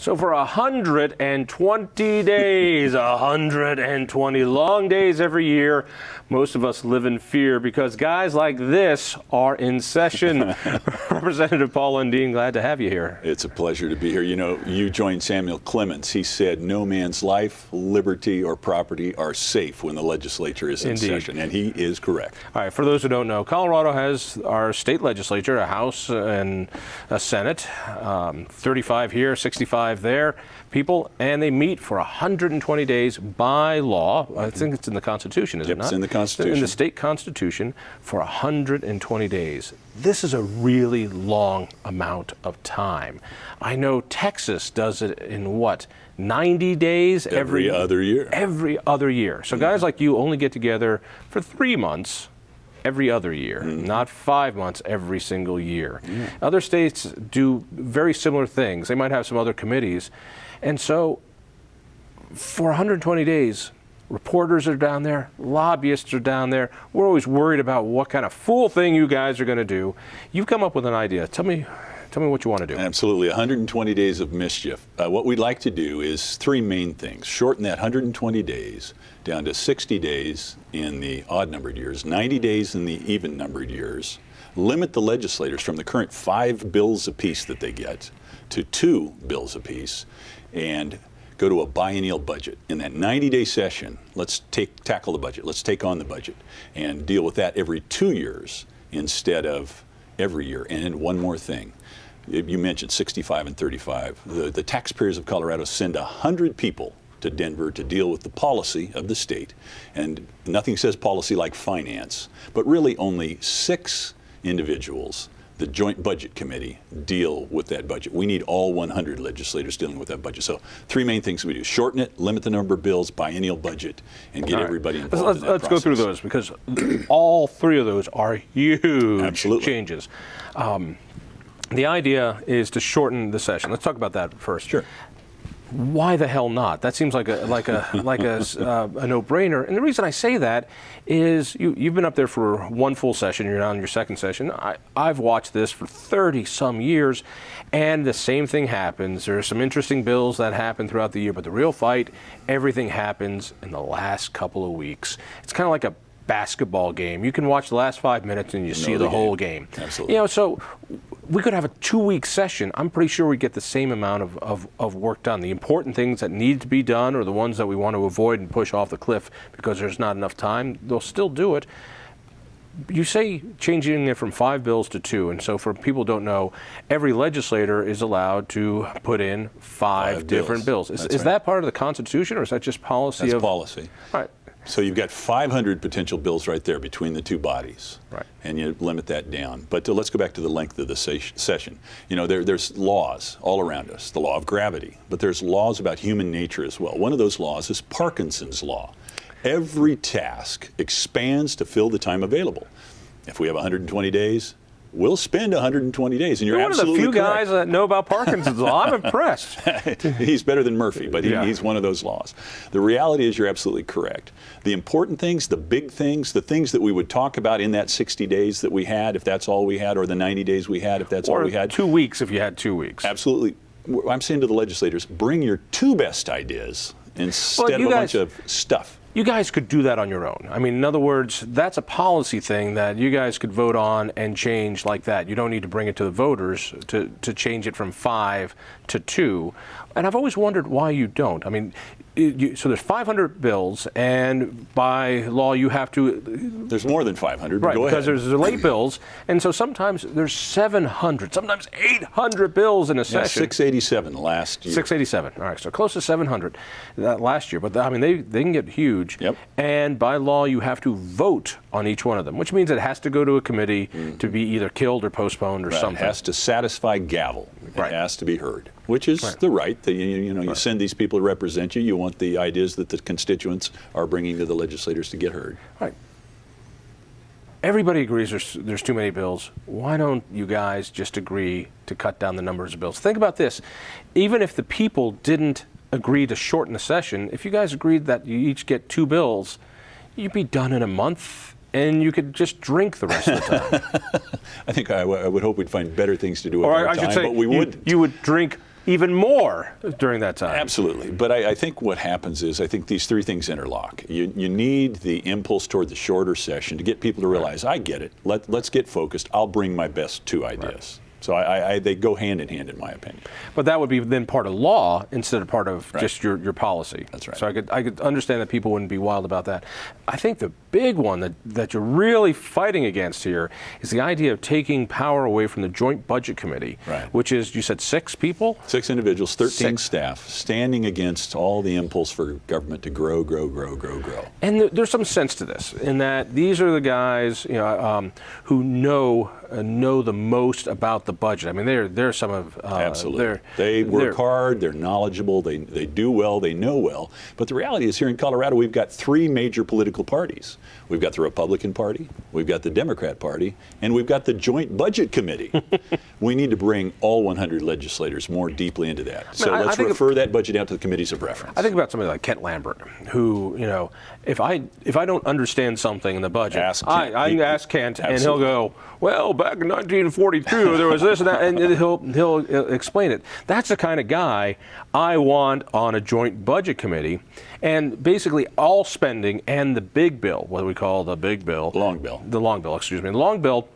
So for 120 days, 120 long days every year, most of us live in fear because guys like this are in session. Representative Paul Lundeen, glad to have you here. It's a pleasure to be here. You know, you joined Samuel Clemens. He said no man's life, liberty, or property are safe when the legislature is in session, and he is correct. All right, for those who don't know, Colorado has our state legislature, a House and a Senate, 35 here, 65 there, people, and they meet for 120 days by law. I think it's in the Constitution, is it not? It's in the Constitution. In the state Constitution for 120 days. This is a really long amount of time. I know Texas does it in what, 90 days? Every other year. Every other year. So guys like you only get together for 3 months every other year, not 5 months every single year. Other states do very similar things. They might have some other committees. And so for 120 days, reporters are down there, lobbyists are down there. We're always worried about what kind of fool thing you guys are going to do. You've come up with an idea. Tell me what you want to do. Absolutely. 120 days of mischief. What we'd like to do is 3 main things. Shorten that 120 days down to 60 days in the odd-numbered years, 90 days in the even-numbered years. Limit the legislators from the current 5 bills apiece that they get to 2 bills apiece, and go to a biennial budget. In that 90-day session, let's tackle the budget. Let's take on the budget and deal with that every 2 years instead of every year. And one more thing. You mentioned 65 and 35. The taxpayers of Colorado send 100 people to Denver to deal with the policy of the state. And nothing says policy like finance, but really only 6 individuals, the Joint Budget Committee, deal with that budget. We need all 100 legislators dealing with that budget. So 3 main things we do: shorten it, limit the number of bills, biennial budget, and get everybody involved in that Let's go through those, because all 3 of those are huge changes. The idea is to shorten the session. Let's talk about that first. Sure. Why the hell not? That seems like a no-brainer. And the reason I say that is you've been up there for 1 full session. You're now in your 2nd session. I've watched this for 30-some years, and the same thing happens. There are some interesting bills that happen throughout the year, but the real fight, everything happens in the last couple of weeks. It's kind of like a basketball game. You can watch the last 5 minutes and you see the whole game. Absolutely. You know, so we could have a 2-week session. I'm pretty sure we get the same amount of work done. The important things that need to be done, or the ones that we want to avoid and push off the cliff because there's not enough time, they'll still do it. You say changing it from 5 bills to 2, and so for people who don't know, every legislator is allowed to put in 5 different bills. Is that part of the Constitution, or is that just policy? That's policy. All right. So you've got 500 potential bills right there between the 2 bodies, and you limit that down. But let's go back to the length of the session. You know, there's laws all around us, the law of gravity, but there's laws about human nature as well. One of those laws is Parkinson's law. Every task expands to fill the time available. If we have 120 days, we'll spend 120 days, and you're absolutely correct. You're one of the few guys that know about Parkinson's law. I'm impressed. He's better than Murphy, but he's one of those laws. The reality is you're absolutely correct. The important things, the big things, the things that we would talk about in that 60 days that we had, if that's all we had, or the 90 days we had, if that's all we had. Or 2 weeks if you had 2 weeks. Absolutely. I'm saying to the legislators, bring your 2 best ideas instead of a bunch of stuff. You guys could do that on your own. I mean, in other words, that's a policy thing that you guys could vote on and change like that. You don't need to bring it to the voters to change it from 5 to 2. And I've always wondered why you don't. I mean, so there's 500 bills, and by law you have to... There's more than 500, right, go ahead. Because there's the late bills, and so sometimes there's 700, sometimes 800 bills in a session. 687 last year. 687, all right, so close to 700 last year. But I mean, they can get huge, and by law you have to vote on each one of them, which means it has to go to a committee to be either killed or postponed or something. It has to satisfy gavel. It has to be heard, which is the right. You send these people to represent you. You want the ideas that the constituents are bringing to the legislators to get heard. Right. Everybody agrees there's too many bills. Why don't you guys just agree to cut down the numbers of bills? Think about this. Even if the people didn't agree to shorten the session, if you guys agreed that you each get 2 bills, you'd be done in a month, and you could just drink the rest of the time. I think I would hope we'd find better things to do with our time, but we wouldn't. You would drink even more during that time. Absolutely. But I think what happens is I think these three things interlock. You need the impulse toward the shorter session to get people to realize, I get it. Let's get focused. I'll bring my best two ideas. Right. So they go hand in hand, in my opinion. But that would be then part of law instead of part of just your policy. That's right. So I could understand that people wouldn't be wild about that. I think the big one that you're really fighting against here is the idea of taking power away from the Joint Budget Committee, which is, you said 6 people? 6 individuals, 13 staff, standing against all the impulse for government to grow. And there's some sense to this, in that these are the guys who know the most about the budget. I mean, they're some of absolutely. They work hard. They're knowledgeable. They do well. They know well. But the reality is, here in Colorado, we've got 3 major political parties. We've got the Republican Party, we've got the Democrat Party, and we've got the Joint Budget Committee. We need to bring all 100 legislators more deeply into that. So let's refer that budget out to the committees of reference. I think about somebody like Kent Lambert, who, if I don't understand something in the budget, I ask Kent, and he'll go, well, back in 1942, there was this and that, and he'll explain it. That's the kind of guy I want on a Joint Budget Committee. And basically all spending and the big bill, what we call the big bill. Long bill. The long bill, excuse me. The long bill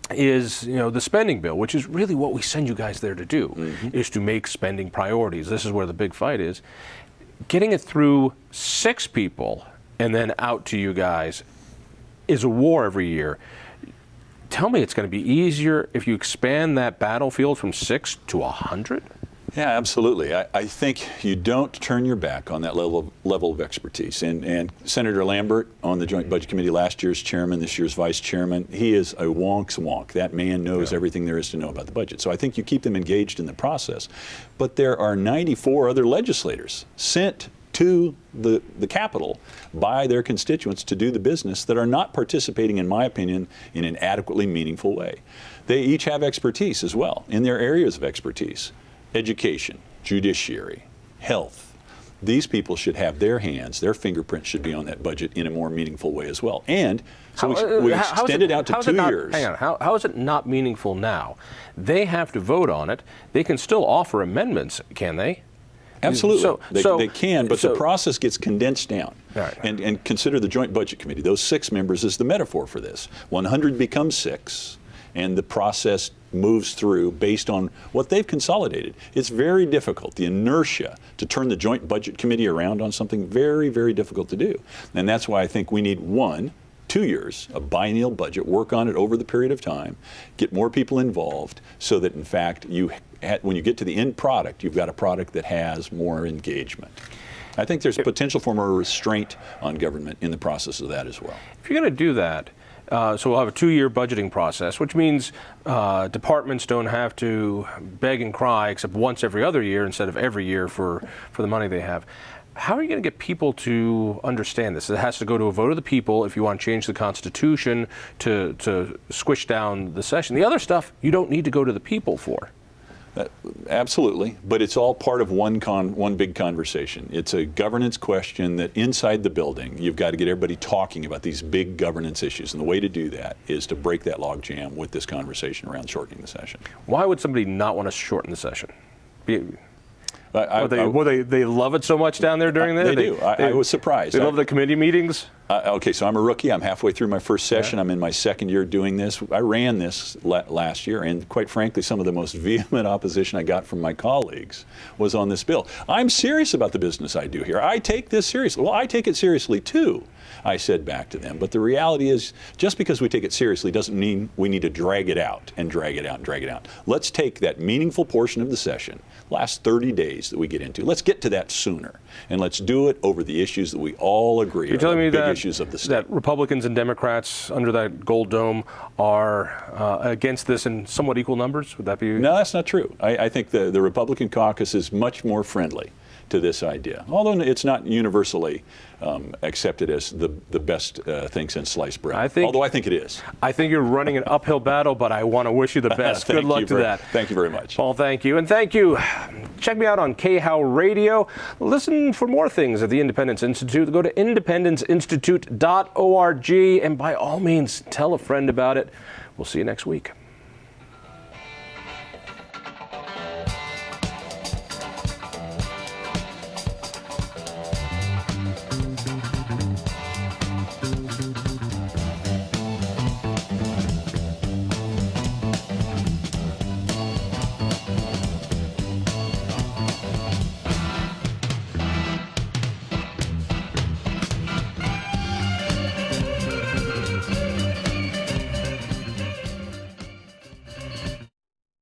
is, the spending bill, which is really what we send you guys there to do, is to make spending priorities. This is where the big fight is. Getting it through 6 people and then out to you guys is a war every year. Tell me it's going to be easier if you expand that battlefield from 6 to 100? Yeah, absolutely. I think you don't turn your back on that level of expertise. And Senator Lambert, on the Joint Budget Committee, last year's chairman, this year's vice chairman, he is a wonk's wonk. That man knows everything there is to know about the budget. So I think you keep them engaged in the process. But there are 94 other legislators sent to the Capitol by their constituents to do the business that are not participating, in my opinion, in an adequately meaningful way. They each have expertise as well in their areas of expertise. Education, judiciary, health. These people should have their hands, their fingerprints should be on that budget in a more meaningful way as well. And so we extend it out to 2 years. Hang on, how is it not meaningful now? They have to vote on it. They can still offer amendments, can they? Absolutely. They can, but the process gets condensed down. Right. And consider the Joint Budget Committee. Those 6 members is the metaphor for this. 100 becomes 6, and the process moves through based on what they've consolidated. It's very difficult. The inertia to turn the Joint Budget Committee around on something, very, very difficult to do. And that's why I think we need 2 years, a biennial budget, work on it over the period of time, get more people involved so that, in fact, when you get to the end product, you've got a product that has more engagement. I think there's potential for more restraint on government in the process of that as well. If you're going to do that, so we'll have a 2-year budgeting process, which means departments don't have to beg and cry except once every other year instead of every year for the money they have. How are you going to get people to understand this? It has to go to a vote of the people if you want to change the Constitution to squish down the session. The other stuff you don't need to go to the people for. Absolutely, but it's all part of one big conversation. It's a governance question that inside the building, you've got to get everybody talking about these big governance issues, and the way to do that is to break that logjam with this conversation around shortening the session. Why would somebody not want to shorten the session? They love it so much down there during that? They do. I was surprised. They love the committee meetings? Okay, so I'm a rookie. I'm halfway through my first session. I'm in my 2nd year doing this. I ran this last year, and quite frankly, some of the most vehement opposition I got from my colleagues was on this bill. I'm serious about the business I do here. I take this seriously. Well, I take it seriously too, I said back to them. But the reality is, just because we take it seriously doesn't mean we need to drag it out and drag it out and drag it out. Let's take that meaningful portion of the session, last 30 days that we get into. Let's get to that sooner, and let's do it over the issues that we all agree are the big issues of the state. That Republicans and Democrats under that gold dome are against this in somewhat equal numbers? Would that be? No, that's not true. I think the Republican caucus is much more friendly to this idea, although it's not universally accepted as the best thing since sliced bread, although I think it is. I think you're running an uphill battle, but I want to wish you the best. Good luck to that. Thank you very much. Paul, thank you. And thank you. Check me out on KHOW Radio. Listen for more things at the Independence Institute. Go to independenceinstitute.org, and by all means, tell a friend about it. We'll see you next week.